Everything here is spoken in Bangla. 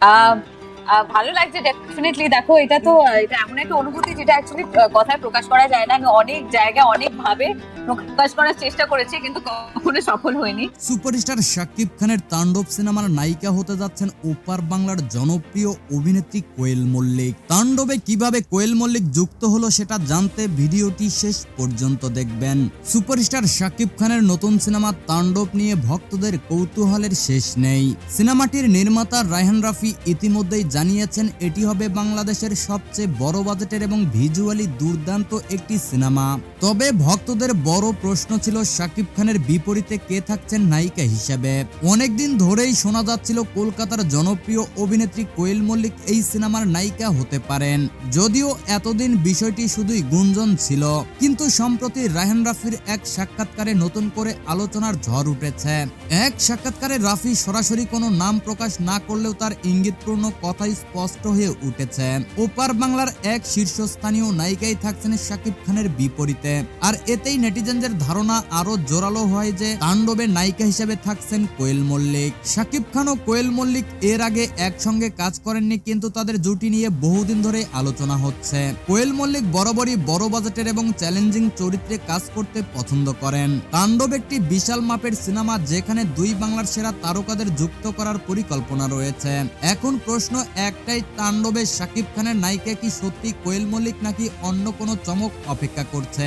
আহ ভালো লাগছে ডেফিনেটলি। দেখো, এটা এমন একটা অনুভূতি যেটা অ্যাকচুয়ালি কথায় প্রকাশ করা যায় না। আমি অনেক জায়গায় অনেক ভাবে প্রকাশ করার চেষ্টা করেছি, কিন্তু কখনো সফল হয়নি। সুপারস্টার শাকিব খানের তাণ্ডব সিনেমার নায়িকা হতে যাচ্ছেন ওপার বাংলার জনপ্রিয় অভিনেত্রী কোয়েল মল্লিক। তাণ্ডবে কিভাবে কোয়েল মল্লিক যুক্ত হলো সেটা জানতে ভিডিওটি শেষ পর্যন্ত দেখবেন। সুপারস্টার শাকিব খানের নতুন সিনেমা তাণ্ডব নিয়ে ভক্তদের কৌতূহলের শেষ নেই। সিনেমাটির নির্মাতা রায়হান রাফি ইতিমধ্যেই জানিয়েছেন এটি হবে বাংলাদেশের সবচেয়ে বড় বাজেটের এবং ভিজুয়ালি দুর্দান্ত একটি সিনেমা। তবে ভক্তদের বড় প্রশ্ন ছিল শাকিব খানের বিপরীতে কে থাকছেন নায়িকা হিসেবে। অনেকদিন ধরেই শোনা যাচ্ছিল কলকাতার জনপ্রিয় অভিনেত্রী কোয়েল মল্লিক এই সিনেমার নায়িকা হতে পারেন, যদিও এতদিন বিষয়টি শুধুই গুঞ্জন ছিল। কিন্তু সম্প্রতি রায়হান রাফির এক সাক্ষাৎকারে নতুন করে আলোচনার ঝড় উঠেছে। এক সাক্ষাৎকারে রাফি সরাসরি কোনো নাম প্রকাশ না করলেও তার ইঙ্গিতপূর্ণ কথাই স্পষ্ট হয়ে উঠেছে। ওপার বাংলার এক শীর্ষস্থানীয় নায়িকাই থাকছেন শাকিব খানের বিপরীতে। আর এতেই নেটিজেনদের ধারণা আরো জোরালো হয় যে তাণ্ডবের নায়িকা হিসেবে থাকছেন কোয়েল মল্লিক। শাকিব খান ও কোয়েল মল্লিক এর আগে একসঙ্গে কাজ করেননি, কিন্তু তাদের জুটি নিয়ে বহুদিন ধরে আলোচনা হচ্ছে। কোয়েল মল্লিক বরাবরই বড় বাজেটের এবং চ্যালেঞ্জিং চরিত্রে কাজ করতে পছন্দ করেন। তাণ্ডব একটি বিশাল মাপের সিনেমা, যেখানে দুই বাংলার সেরা তারকাদের যুক্ত করার পরিকল্পনা রয়েছে। এখন প্রশ্ন একটাই, তাণ্ডবে শাকিব খানের নায়িকা কি সত্যি কোয়েল মল্লিক নাকি অন্য কোনো চমক অপেক্ষা করছে?